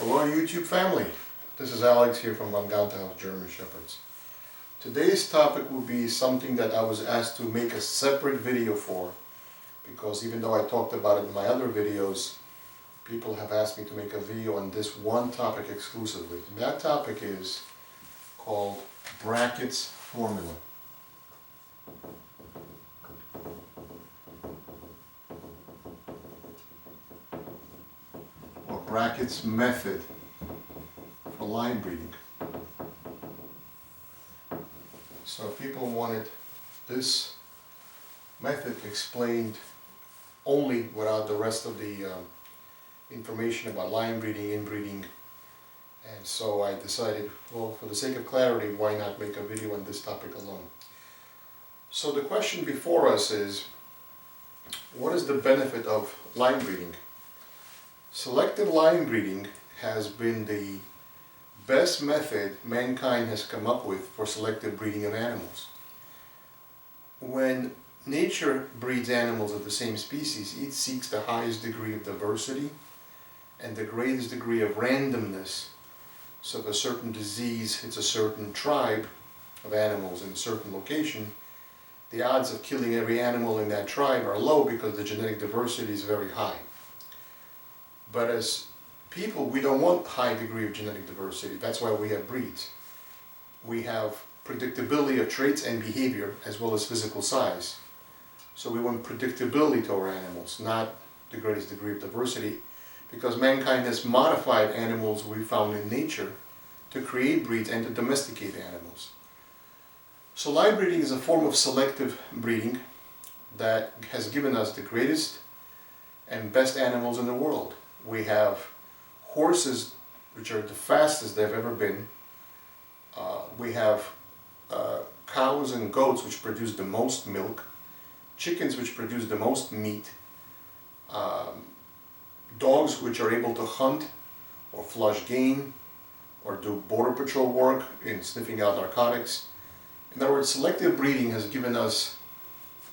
Hello YouTube family, this is Alex here from Van House German Shepherds. Today's topic will be something that I was asked to make a separate video for, because even though I talked about it in my other videos, people have asked me to make a video on this one topic exclusively. And that topic is called Brackett's formula. Or Brackett's method for line breeding. So people wanted this method explained only without the rest of the information about line breeding, inbreeding, and so I decided, well, for the sake of clarity, why not make a video on this topic alone. So the question before us is, what is the benefit of line breeding? Selective line breeding has been the best method mankind has come up with for selective breeding of animals. When nature breeds animals of the same species, it seeks the highest degree of diversity and the greatest degree of randomness. So if a certain disease hits a certain tribe of animals in a certain location, the odds of killing every animal in that tribe are low because the genetic diversity is very high. But as people, we don't want high degree of genetic diversity. That's why we have breeds. We have predictability of traits and behavior as well as physical size. So we want predictability to our animals, not the greatest degree of diversity, because mankind has modified animals we found in nature to create breeds and to domesticate animals. So line breeding is a form of selective breeding that has given us the greatest and best animals in the world. We have horses which are the fastest they've ever been. We have cows and goats which produce the most milk, chickens which produce the most meat, dogs which are able to hunt or flush game or do border patrol work in sniffing out narcotics. In other words, selective breeding has given us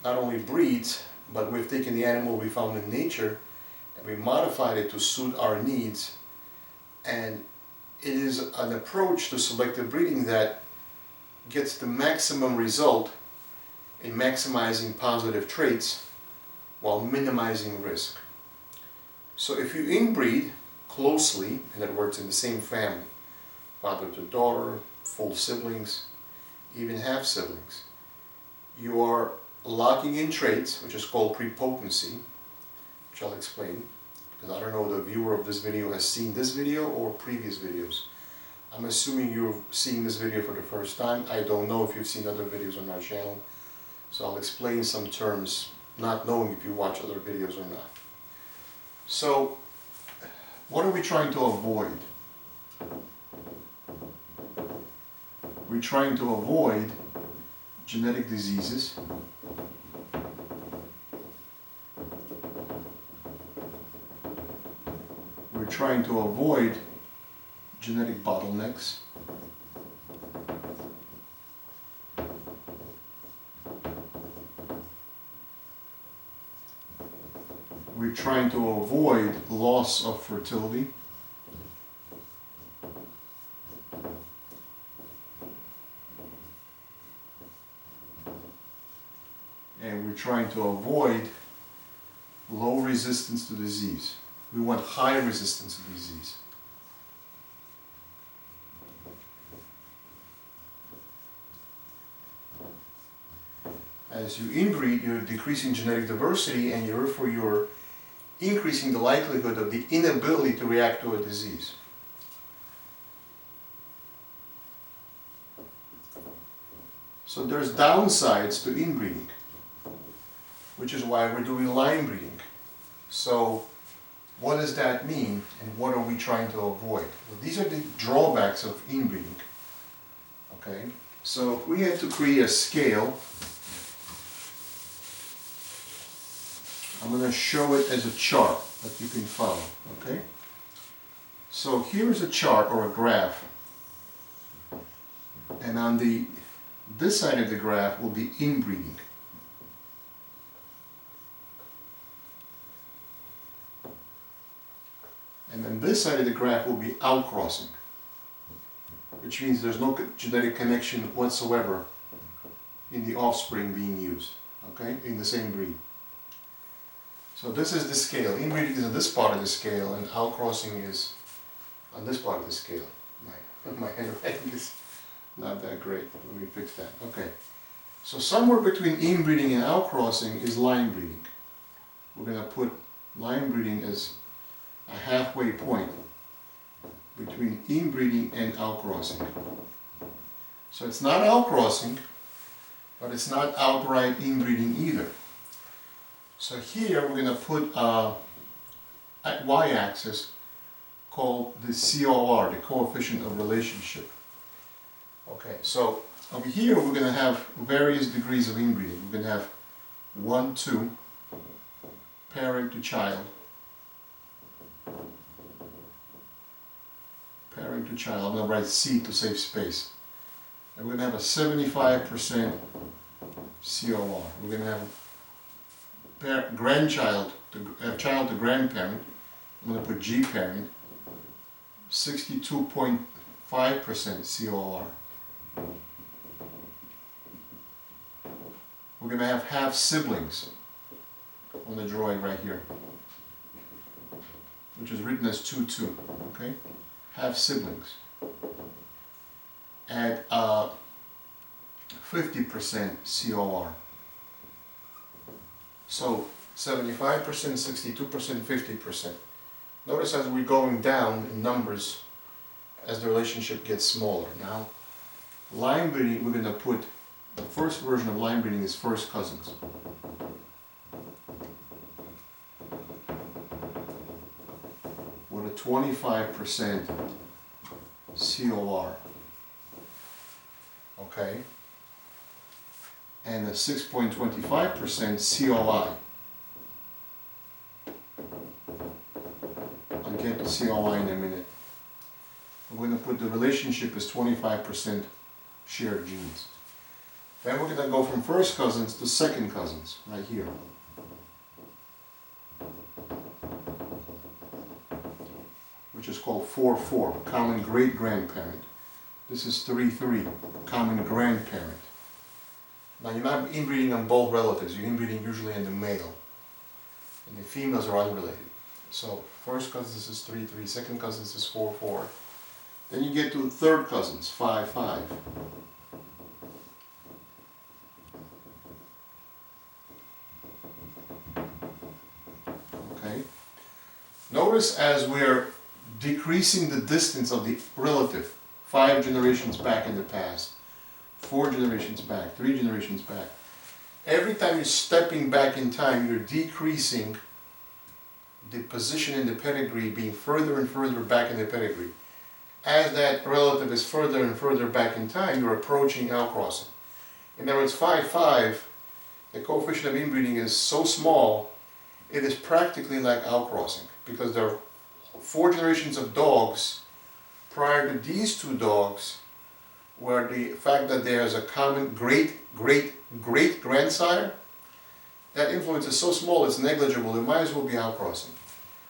not only breeds, but we've taken the animal we found in nature and we modified it to suit our needs. And it is an approach to selective breeding that gets the maximum result in maximizing positive traits while minimizing risk. So if you inbreed closely, in other words in the same family, father to daughter, full siblings, even half siblings, you are locking in traits, which is called prepotency, which I'll explain, because I don't know the viewer of this video has seen this video or previous videos. I'm assuming you're seeing this video for the first time. I don't know if you've seen other videos on my channel, so I'll explain some terms, not knowing if you watch other videos or not. So, what are we trying to avoid? We're trying to avoid genetic diseases, we're trying to avoid genetic bottlenecks, we're trying to avoid loss of fertility, and we're trying to avoid low resistance to disease. We want high resistance to disease. As you inbreed, you're decreasing genetic diversity and therefore you're increasing the likelihood of the inability to react to a disease. So there's downsides to inbreeding, which is why we're doing line breeding. So what does that mean and what are we trying to avoid? Well, these are the drawbacks of inbreeding. Okay, so if we had to create a scale, I'm going to show it as a chart that you can follow. Okay, so here's a chart or a graph, and on this side of the graph will be inbreeding. And then this side of the graph will be outcrossing, which means there's no genetic connection whatsoever in the offspring being used, okay, in the same breed. So this is the scale. Inbreeding is on this part of the scale, and outcrossing is on this part of the scale. My handwriting is not that great. Let me fix that. Okay. So somewhere between inbreeding and outcrossing is line breeding. We're going to put line breeding as a halfway point between inbreeding and outcrossing. So it's not outcrossing, but it's not outright inbreeding either. So here we're going to put a y-axis called the COR, the coefficient of relationship. Okay, so over here we're going to have various degrees of inbreeding. We're going to have 1, 2, parent to child, parent to child. I'm going to write C to save space. And we're going to have a 75% COR. We're going to have grandchild to child to grandparent. I'm going to put G parent, 62.5% COR. We're going to have half siblings on the drawing right here, which is written as 2, 2. Okay, half siblings at 50% COR. So 75%, 62%, 50%. Notice as we're going down in numbers as the relationship gets smaller. Now, line breeding, we're going to put, the first version of line breeding is first cousins. With a 25% COR. Okay. And a 6.25% COI. I'll get to COI in a minute. We're going to put the relationship as 25% shared genes. Then we're going to go from first cousins to second cousins, right here. Which is called 4-4, common great-grandparent. This is 3-3, common grandparent. Now you're not inbreeding on both relatives, you're inbreeding usually in the male. And the females are unrelated. So first cousins is 3-3, second cousins is 4-4. Then you get to third cousins, 5-5. Okay. Notice as we're decreasing the distance of the relative, 5 generations back in the past, 4 generations back, 3 generations back. Every time you're stepping back in time, you're decreasing the position in the pedigree, being further and further back in the pedigree. As that relative is further and further back in time, you're approaching outcrossing. In other words, 5-5, the coefficient of inbreeding is so small, it is practically like outcrossing, because there are 4 generations of dogs prior to these 2 dogs, where the fact that there's a common great-great-great-grandsire, that influence is so small it's negligible, it might as well be outcrossing.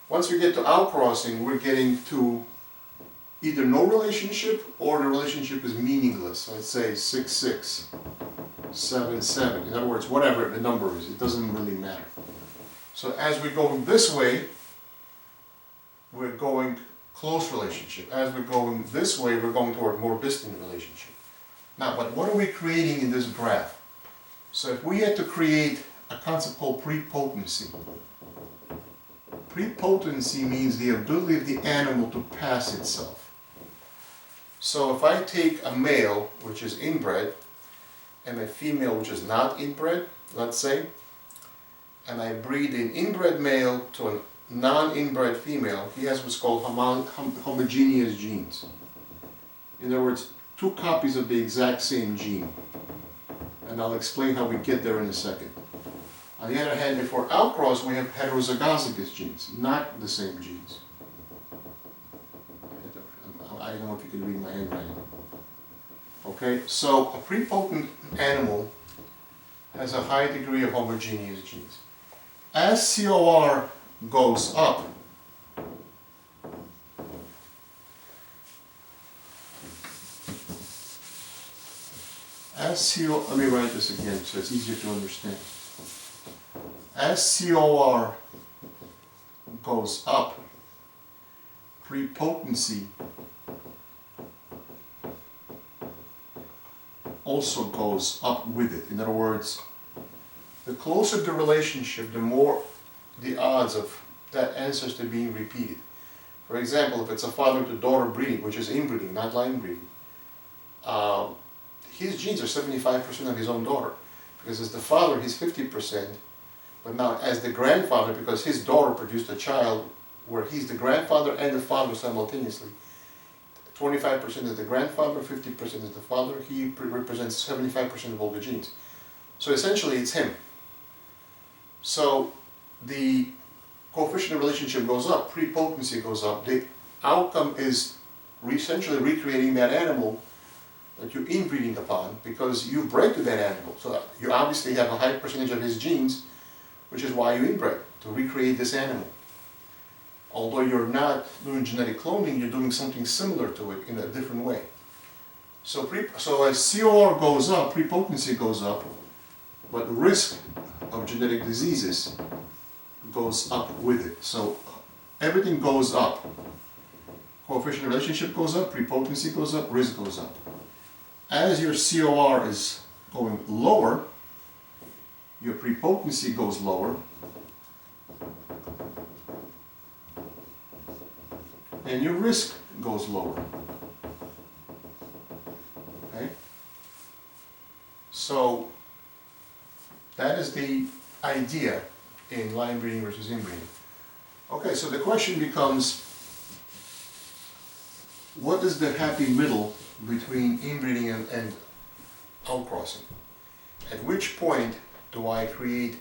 Once we get to outcrossing, we're getting to either no relationship or the relationship is meaningless. So let's say 6-6, 7-7. In other words, whatever the number is, it doesn't really matter. So as we go this way, we're going close relationship. As we're going this way, we're going toward more distant relationship. Now, but what are we creating in this graph? So if we had to create a concept called prepotency. Prepotency means the ability of the animal to pass itself. So if I take a male, which is inbred, and a female, which is not inbred, let's say, and I breed an inbred male to a non-inbred female, he has what's called homogeneous genes. In other words, 2 copies of the exact same gene. And I'll explain how we get there in a second. On the other hand, before outcross, we have heterozygous genes, not the same genes. I don't know if you can read my handwriting. Okay, so a prepotent animal has a high degree of homogeneous genes. As COR goes up, let me write this again so it's easier to understand. As COR goes up, prepotency also goes up with it. In other words, the closer the relationship, the more the odds of that ancestor being repeated. For example, if it's a father to daughter breeding, which is inbreeding, not line breeding, his genes are 75% of his own daughter. Because as the father, he's 50%, but now as the grandfather, because his daughter produced a child where he's the grandfather and the father simultaneously, 25% is the grandfather, 50% is the father, he represents 75% of all the genes. So essentially it's him. So the coefficient of relationship goes up, prepotency goes up, the outcome is essentially recreating that animal that you're inbreeding upon because you bred to that animal. So you obviously have a high percentage of his genes, which is why you inbred, to recreate this animal. Although you're not doing genetic cloning, you're doing something similar to it in a different way. So as COR goes up, prepotency goes up, but the risk of genetic diseases goes up with it. So everything goes up. Coefficient of relationship goes up, prepotency goes up, risk goes up. As your COR is going lower, your prepotency goes lower, and your risk goes lower. Okay? So that is the idea in line breeding versus inbreeding. Okay, so the question becomes, what is the happy middle between inbreeding and outcrossing? At which point do I create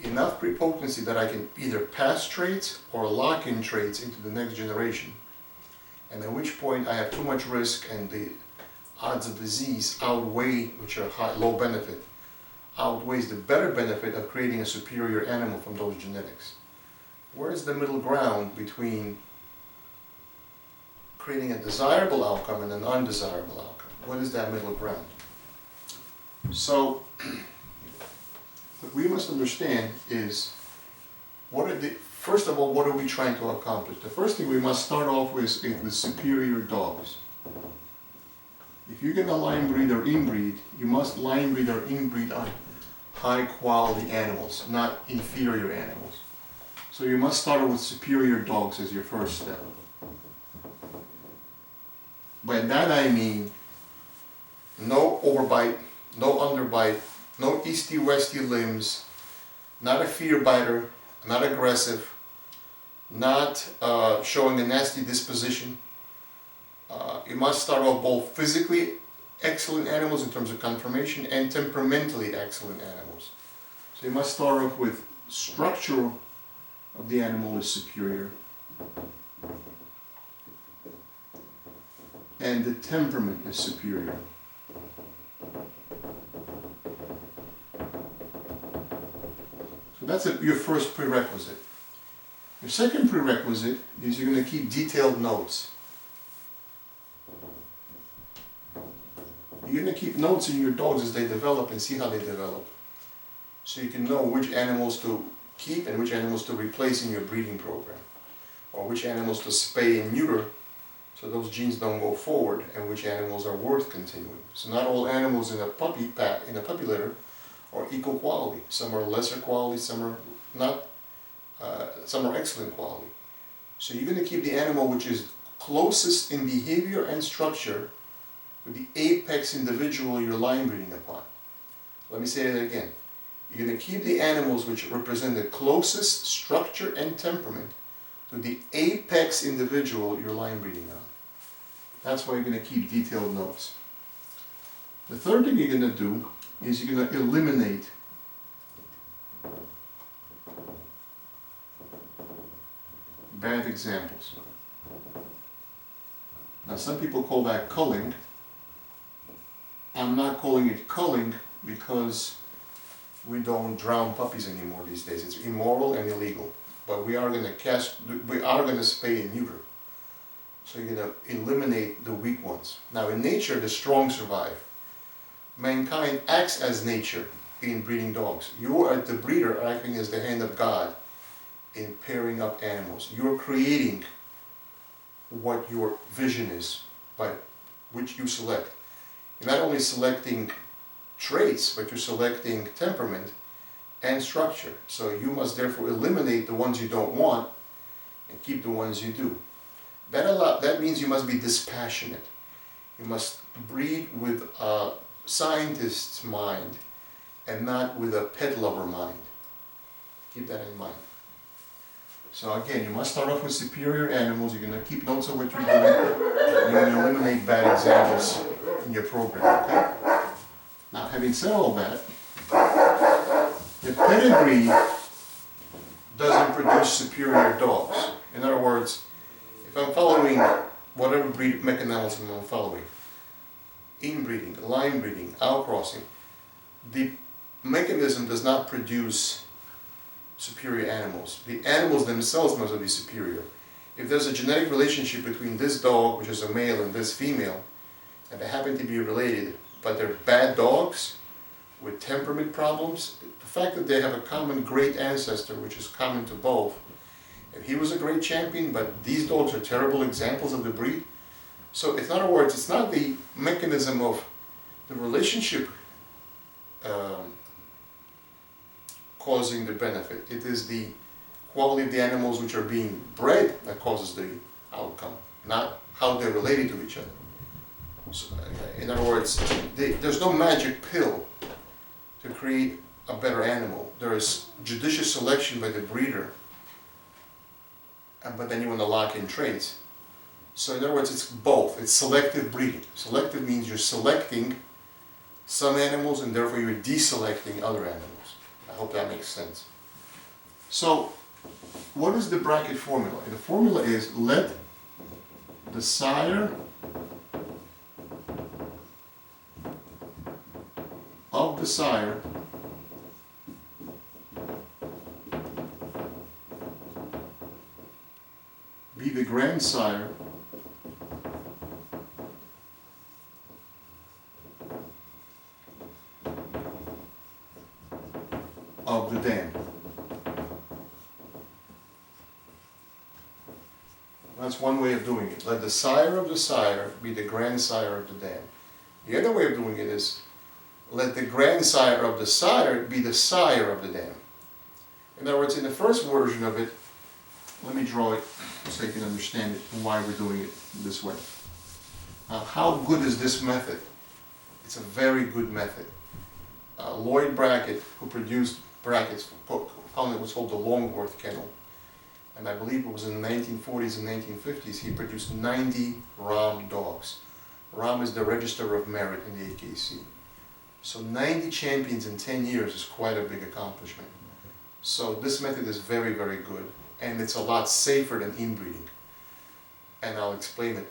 enough prepotency that I can either pass traits or lock in traits into the next generation? And at which point I have too much risk and the odds of disease outweigh, which are low benefit, outweighs the better benefit of creating a superior animal from those genetics. Where is the middle ground between creating a desirable outcome and an undesirable outcome? What is that middle ground? So what we must understand is, first of all, what are we trying to accomplish? The first thing we must start off with is the superior dogs. If you're going to line breed or inbreed, you must line breed or inbreed on high quality animals, not inferior animals. So you must start with superior dogs as your first step. By that I mean no overbite, no underbite, no easty-westy limbs, not a fear biter, not aggressive, not showing a nasty disposition. You must start off both physically excellent animals in terms of conformation and temperamentally excellent animals. So you must start off with structure of the animal is superior and the temperament is superior. So that's your first prerequisite. Your second prerequisite is you're going to keep detailed notes. You're going to keep notes in your dogs as they develop and see how they develop. So you can know which animals to keep and which animals to replace in your breeding program. Or which animals to spay and neuter so those genes don't go forward, and which animals are worth continuing. So not all animals in a puppy litter are equal quality. Some are lesser quality, some are not, some are excellent quality. So you're going to keep the animal which is closest in behavior and structure with the apex individual you're line breeding upon. Let me say that again. You're going to keep the animals which represent the closest structure and temperament to the apex individual you're line breeding on. That's why you're going to keep detailed notes. The third thing you're going to do is you're going to eliminate bad examples. Now some people call that culling. I'm not calling it culling because we don't drown puppies anymore these days. It's immoral and illegal. But we are going to spay and neuter. So you're going to eliminate the weak ones. Now in nature, the strong survive. mankind acts as nature in breeding dogs. You are the breeder acting as the hand of God in pairing up animals. You're creating what your vision is by which you select. You're not only selecting traits, but you're selecting temperament and structure. So you must therefore eliminate the ones you don't want and keep the ones you do. That means you must be dispassionate. You must breed with a scientist's mind and not with a pet lover mind. Keep that in mind. So again, you must start off with superior animals. You're going to keep notes of what you're doing. You're going to eliminate bad examples in your program, okay? Now, having said all that, the pedigree doesn't produce superior dogs. In other words, if I'm following whatever breed mechanism I'm following, inbreeding, line breeding, outcrossing, the mechanism does not produce superior animals. The animals themselves must be superior. If there's a genetic relationship between this dog, which is a male, and this female, and they happen to be related, but they're bad dogs with temperament problems, the fact that they have a common great ancestor, which is common to both, and he was a great champion, but these dogs are terrible examples of the breed. So in other words, it's not the mechanism of the relationship causing the benefit. It is the quality of the animals which are being bred that causes the outcome, not how they're related to each other. So, in other words, there's no magic pill to create a better animal. There is judicious selection by the breeder, but then you want to lock in traits. So in other words, it's both. It's selective breeding. Selective means you're selecting some animals and therefore you're deselecting other animals. I hope that makes sense. So, what is the Brackett formula? The formula is let the sire of the sire be the grandsire of the dam. That's one way of doing it. Let the sire of the sire be the grandsire of the dam. The other way of doing it is let the grandsire of the sire be the sire of the dam. In other words, in the first version of it, let me draw it so you can understand it and why we're doing it this way. How good is this method? It's a very good method. Lloyd Brackett, who produced Brackett's book, founded what's called the Long Worth Kennel. And I believe it was in the 1940s and 1950s, he produced 90 ROM dogs. ROM is the Register of Merit in the AKC. So 90 champions in 10 years is quite a big accomplishment. So this method is very, very good, and it's a lot safer than inbreeding. And I'll explain it,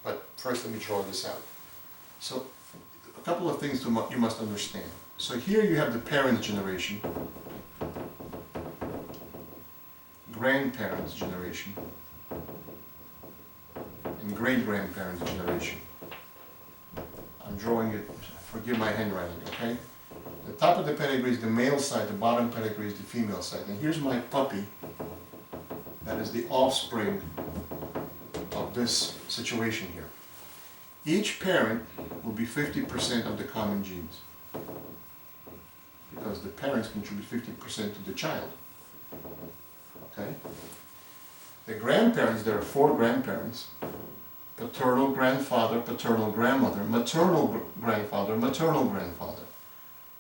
but first let me draw this out. So a couple of things you must understand. So here you have the parent generation, grandparents generation, and great-grandparents generation. I'm drawing it, forgive my handwriting, okay? The top of the pedigree is the male side, the bottom pedigree is the female side. And here's my puppy, that is the offspring of this situation here. Each parent will be 50% of the common genes, because the parents contribute 50% to the child. Okay? The grandparents, there are 4 grandparents: paternal grandfather, paternal grandmother, maternal grandfather, maternal grandfather.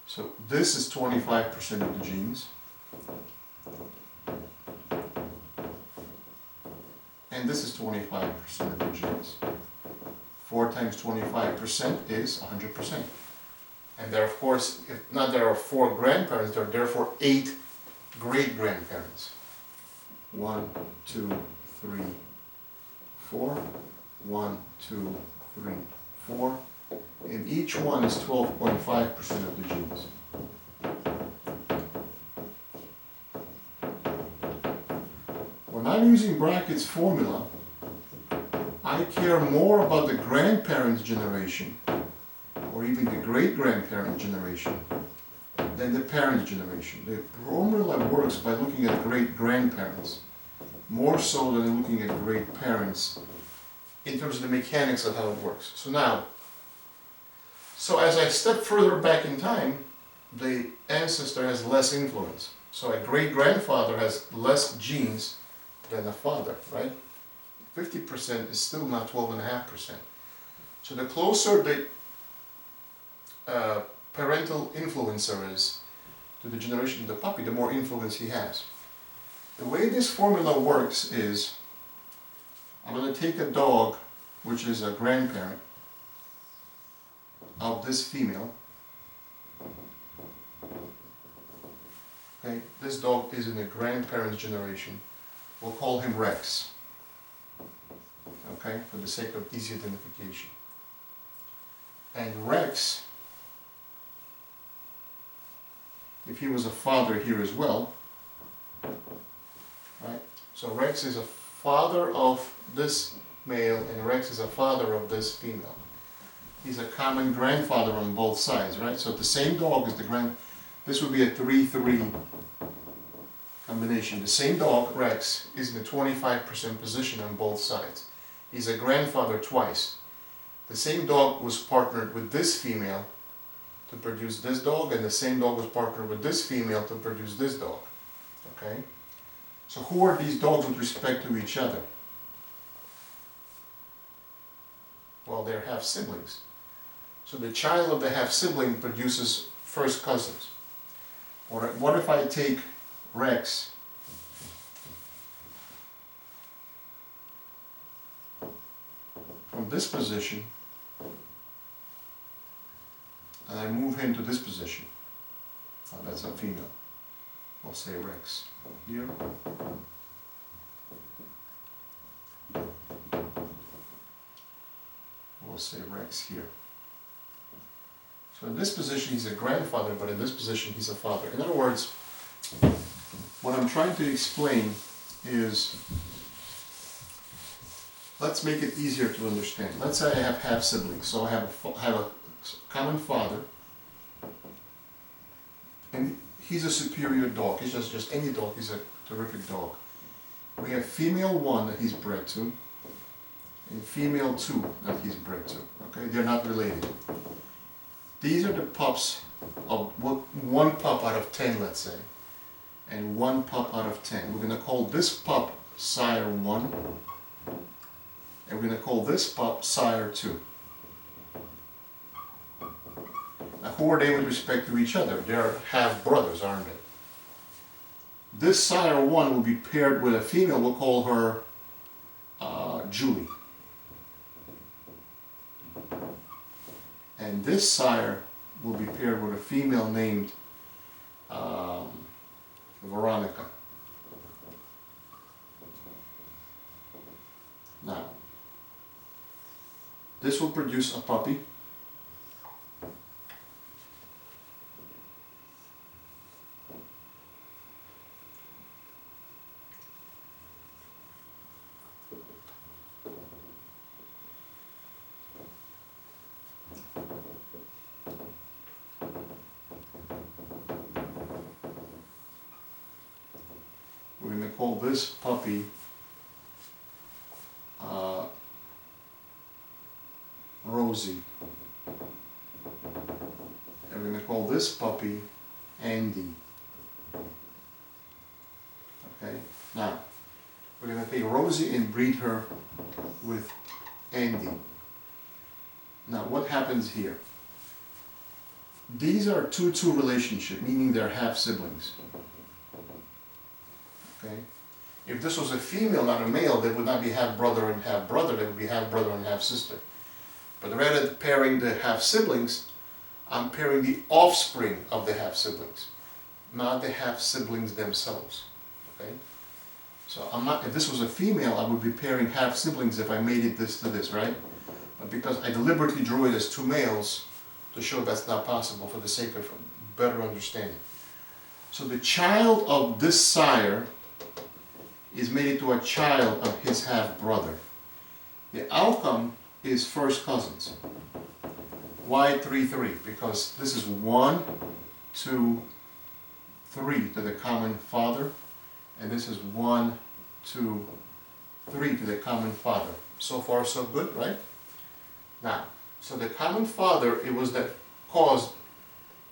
So this is 25% of the genes. And this is 25% of the genes. 4 times 25% is 100%. And there, of course, if not there are 4 grandparents, there are therefore 8 great-grandparents. 1, 2, 3, 4. 1, 2, 3, 4. And each one is 12.5% of the genes. When I'm using Brackett's formula, I care more about the grandparents' generation, or even the great-grandparent generation, then the parent generation. The formula works by looking at great-grandparents, more so than looking at great-parents in terms of the mechanics of how it works. So as I step further back in time, the ancestor has less influence. So a great-grandfather has less genes than a father, right? 50% is still not 12.5%. So the closer the parental influencer is to the generation of the puppy, the more influence he has. The way this formula works is, I'm going to take a dog, which is a grandparent of this female. Okay, this dog is in the grandparent's generation. We'll call him Rex. Okay, for the sake of easy identification. And Rex, if he was a father here as well, right? So Rex is a father of this male, and Rex is a father of this female. He's a common grandfather on both sides, right? So the same dog is this would be a 3-3 combination. The same dog, Rex, is in the 25% position on both sides. He's a grandfather twice. The same dog was partnered with this female to produce this dog, and the same dog was partnered with this female to produce this dog. Okay? So who are these dogs with respect to each other? Well, they're half-siblings. So the child of the half-sibling produces first cousins. Or what if I take Rex from this position and I move him to this position? Oh, that's a female. We'll say Rex here. We'll say Rex here. So in this position he's a grandfather, but in this position he's a father. In other words, what I'm trying to explain is, let's make it easier to understand. Let's say I have half-siblings. So I have a common father, and he's a superior dog. He's just any dog. He's a terrific dog. We have female 1 that he's bred to, and female 2 that he's bred to. Okay, they're not related. These are the pups of one pup out of 10, let's say, and one pup out of 10. We're going to call this pup sire 1, and we're going to call this pup sire 2. Now, who are they with respect to each other? They're half-brothers, aren't they? This sire 1 will be paired with a female. We'll call her Julie. And this sire will be paired with a female named Veronica. Now, this will produce a puppy. We're going to call this puppy Rosie. And we're going to call this puppy Andy. Okay, now we're going to take Rosie and breed her with Andy. Now what happens here? These are 2-2 relationship, meaning they're half-siblings. Okay? If this was a female, not a male, they would not be half-brother and half-brother, they would be half-brother and half-sister. But rather than pairing the half-siblings, I'm pairing the offspring of the half-siblings, not the half-siblings themselves. Okay? So if this was a female, I would be pairing half-siblings if I made it this to this, right? But because I deliberately drew it as 2 males to show that's not possible for the sake of better understanding. So the child of this sire is made into a child of his half-brother. The outcome is first cousins. Why 3, 3? Because this is 1, 2, 3 to the common father, and this is 1, 2, 3 to the common father. So far so good, right? Now, so the common father, it was that caused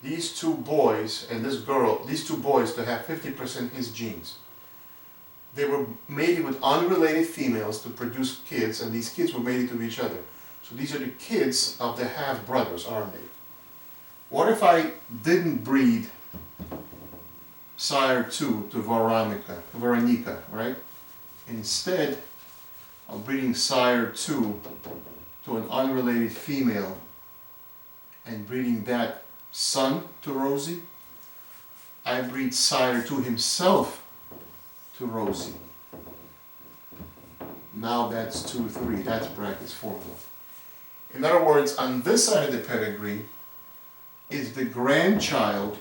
these two boys and this girl, these two boys to have 50% his genes. They were mated with unrelated females to produce kids, and these kids were mated to each other. So these are the kids of the half-brothers, aren't they? What if I didn't breed sire 2 to Veronica, right? Instead of breeding sire 2 to an unrelated female and breeding that son to Rosie, I breed sire 2 himself to Rosie. Now that's 2, 3, that's Brackett's formula. In other words, on this side of the pedigree is the grandchild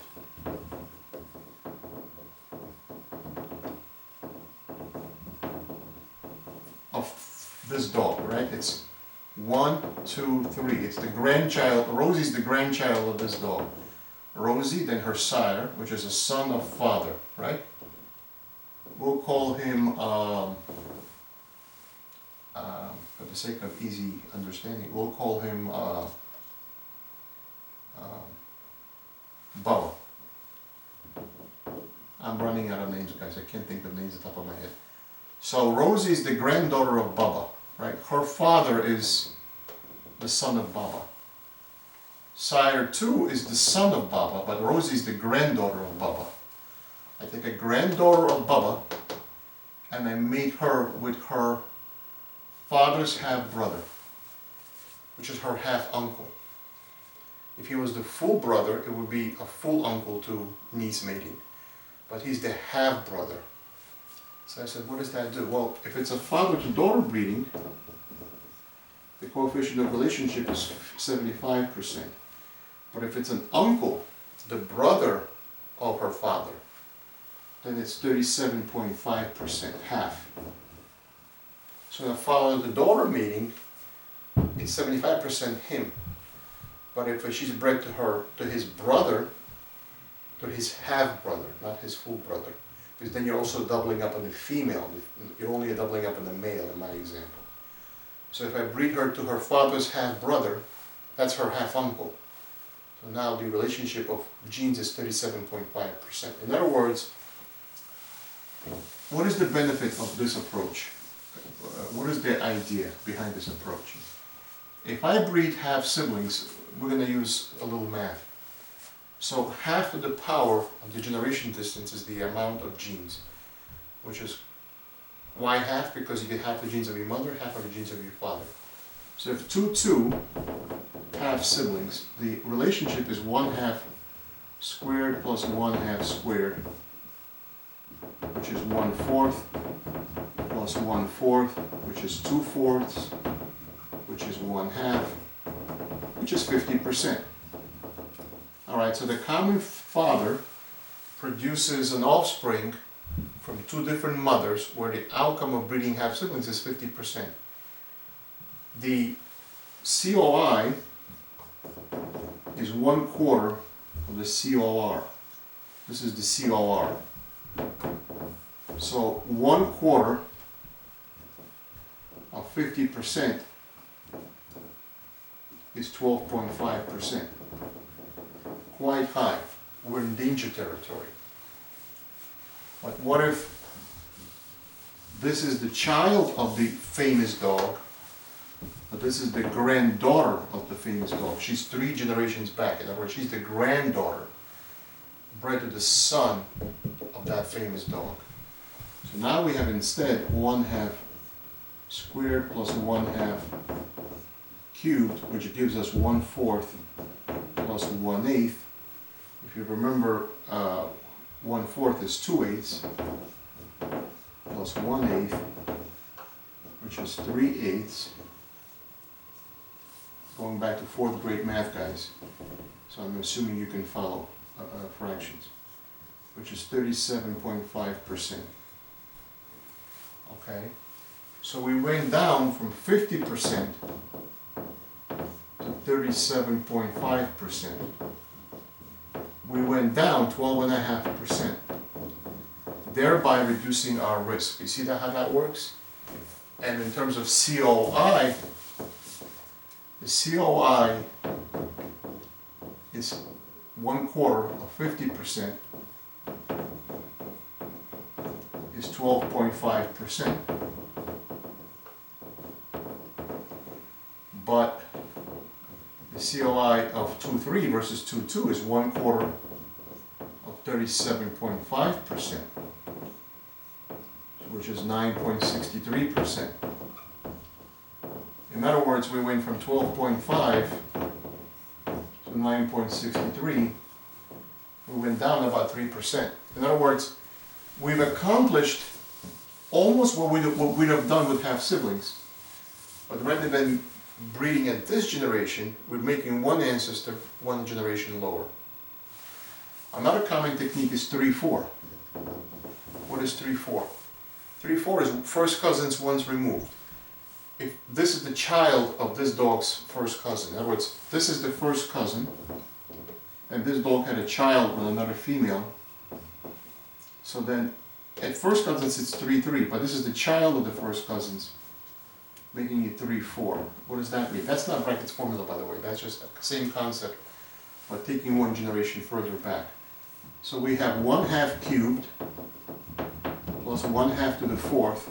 of this dog, right? It's 1, 2, 3. It's the grandchild. Rosie's the grandchild of this dog. Rosie, then her sire, which is a son of father, right? We'll call him, for the sake of easy understanding, we'll call him Bubba. I'm running out of names, guys. I can't think of names at the top of my head. So Rosie's the granddaughter of Bubba, right? Her father is the son of Bubba. Sire 2 is the son of Bubba, but Rosie's the granddaughter of Bubba. I take a granddaughter of Bubba and I mate her with her father's half-brother, which is her half-uncle. If he was the full brother, it would be a full uncle to niece mating. But he's the half-brother. So I said, what does that do? Well, if it's a father-to-daughter breeding, the coefficient of relationship is 75%. But if it's an uncle, the brother of her father, then it's 37.5%, half. So in a father-to-daughter mating, it's 75% him. But if she's bred to his brother, to his half-brother, not his full brother, because then you're also doubling up on the female. You're only doubling up on the male in my example. So if I breed her to her father's half-brother, that's her half-uncle. So now the relationship of genes is 37.5%. In other words, what is the benefit of this approach? What is the idea behind this approach? If I breed half-siblings, we're going to use a little math. So half of the power of the generation distance is the amount of genes, which is why half? Because you get half the genes of your mother, half of the genes of your father. So if 2 half siblings, the relationship is 1/2 squared plus 1/2 squared, which is 1/4 plus 1/4, which is 2/4, which is 1/2, which is 50%. All right, so the common father produces an offspring from 2 different mothers where the outcome of breeding half-siblings is 50%. The COI is 1/4 of the COR. This is the COR. So 1/4 of 50% is 12.5%. Quite high. We're in danger territory. But what if this is the child of the famous dog, but this is the granddaughter of the famous dog? She's 3 generations back. In other words, she's the granddaughter, bred to the son of that famous dog. So now we have instead 1/2 squared plus 1/2 cubed, which gives us 1/4 plus 1/8. If you remember, 1/4 is 2/8 plus 1/8, which is 3/8. Going back to 4th grade math, guys. So I'm assuming you can follow fractions, which is 37.5%. Okay, so we went down from 50% to 37.5%. We went down 12.5%, thereby reducing our risk. You see that, how that works? And in terms of COI, the COI is 1/4 of 50% is 12.5%. But the COI of 2.3 versus 2.2 is 1/4 of 37.5%, which is 9.63%. In other words, we went from 12.5 to 9.63. We went down about 3%. In other words, we've accomplished almost what we'd have done with half siblings, but rather than breeding at this generation, we're making one ancestor one generation lower. Another common technique is 3-4. What is 3-4? 3-4 is first cousins once removed. If this is the child of this dog's first cousin, in other words, this is the first cousin, and this dog had a child with another female, so then at first cousins it's 3-3, but this is the child of the first cousins, making it 3-4. What does that mean? That's not Brackett's formula, by the way. That's just the same concept, but taking one generation further back. So we have 1/2 cubed plus 1/2 to the 4th,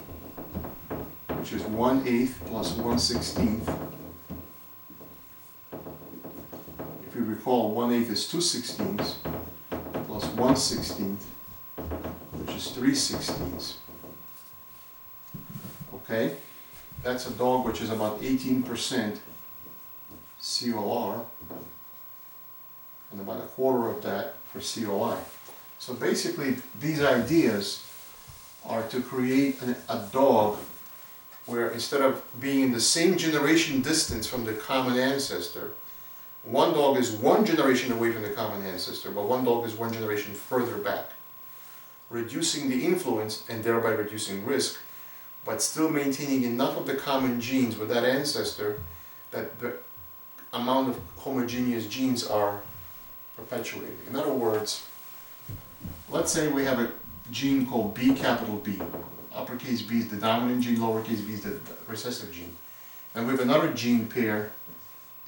which is 1/8 plus 1/16. If you recall, 1/8 is 2/16 plus 1/16, which is 3/16. Okay? That's a dog which is about 18% COR, and about 1/4 of that for COI. So basically, these ideas are to create a dog where instead of being in the same generation distance from the common ancestor, one dog is one generation away from the common ancestor, but one dog is one generation further back, reducing the influence and thereby reducing risk, but still maintaining enough of the common genes with that ancestor that the amount of homogeneous genes are perpetuated. In other words, let's say we have a gene called B, capital B. Uppercase B is the dominant gene, lowercase b is the recessive gene. And we have another gene pair,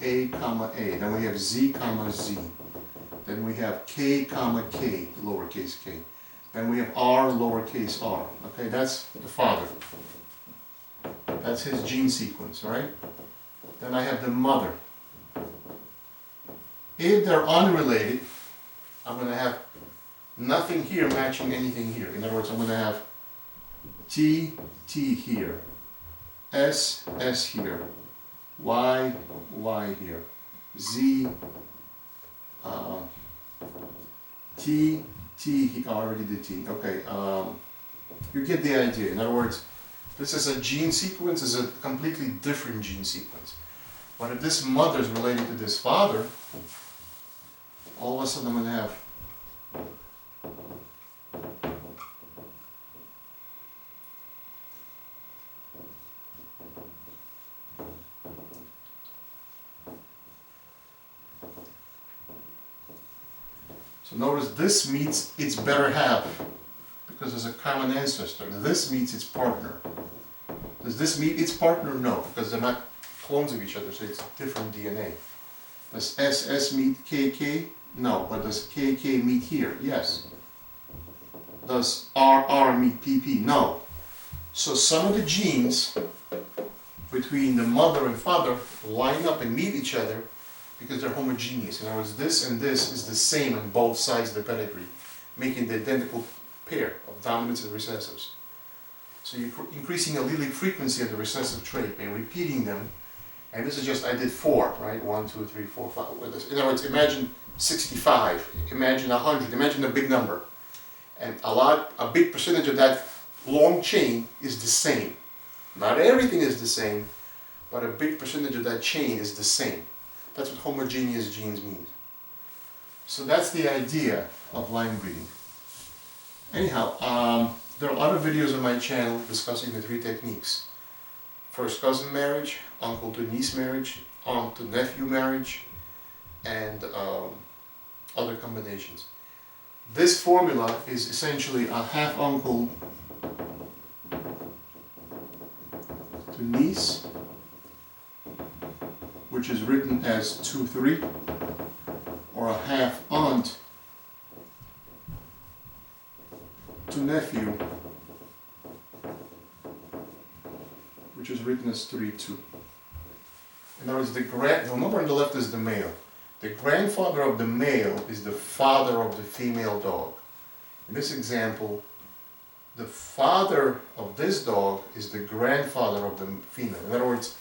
A, comma A. Then we have Z, comma Z. Then we have K, comma K, lowercase k. Then we have R, lowercase r. Okay, that's the father. That's his gene sequence, right? Then I have the mother. If they're unrelated, I'm going to have nothing here matching anything here. In other words, I'm going to have T, T here, S, S here, Y, Y here, Z, T, T, I already did T. Okay, you get the idea. In other words, this is a gene sequence, is a completely different gene sequence. But if this mother is related to this father, all of a sudden I'm going to have so notice this meets its better half because there's a common ancestor. This meets its partner. Does this meet its partner? No, because they're not clones of each other, so it's different DNA. Does SS meet KK? No, but does KK meet here? Yes. Does RR meet PP? No. So some of the genes between the mother and father line up and meet each other because they're homogeneous. In other words, this and this is the same on both sides of the pedigree, making the identical pair of dominants and recessives. So you're increasing allelic frequency of the recessive trait by repeating them. And this is just, I did 4, right? 1, 2, 3, 4, 5. In other words, imagine 65, imagine 100, imagine a big number. And a big percentage of that long chain is the same. Not everything is the same, but a big percentage of that chain is the same. That's what homogeneous genes mean. So that's the idea of line breeding. Anyhow, there are other videos on my channel discussing the 3 techniques. First cousin marriage, uncle to niece marriage, aunt to nephew marriage, and other combinations. This formula is essentially a half uncle to niece, which is written as 2-3, or a half aunt to nephew, which is written as 3-2. In other words, the number on the left is the male. The grandfather of the male is the father of the female dog. In this example, the father of this dog is the grandfather of the female. In other words,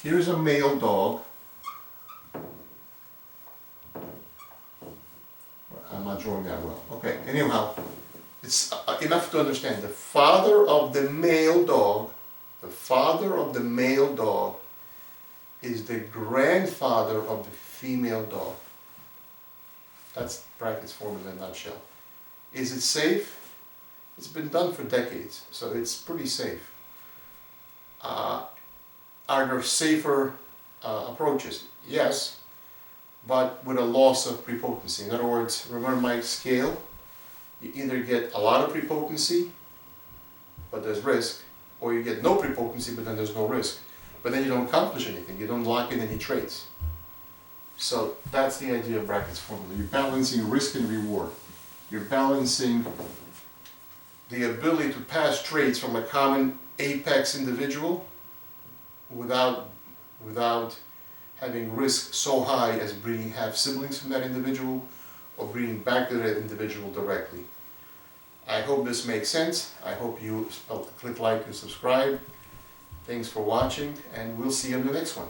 here's a male dog. I'm not drawing that well. Okay, anyhow, it's enough to understand. The father of the male dog, is the grandfather of the female dog. That's Brackett's formula in a nutshell. Is it safe? It's been done for decades, so it's pretty safe. Are there safer approaches? Yes, but with a loss of prepotency. In other words, remember my scale? You either get a lot of prepotency, but there's risk, or you get no prepotency, but then there's no risk. But then you don't accomplish anything, you don't lock in any traits. So that's the idea of Brackett's formula. You're balancing risk and reward. You're balancing the ability to pass traits from a common apex individual without having risk so high as breeding half siblings from that individual or breeding back to that individual directly. I hope this makes sense. I hope you click like and subscribe. Thanks for watching, and we'll see you in the next one.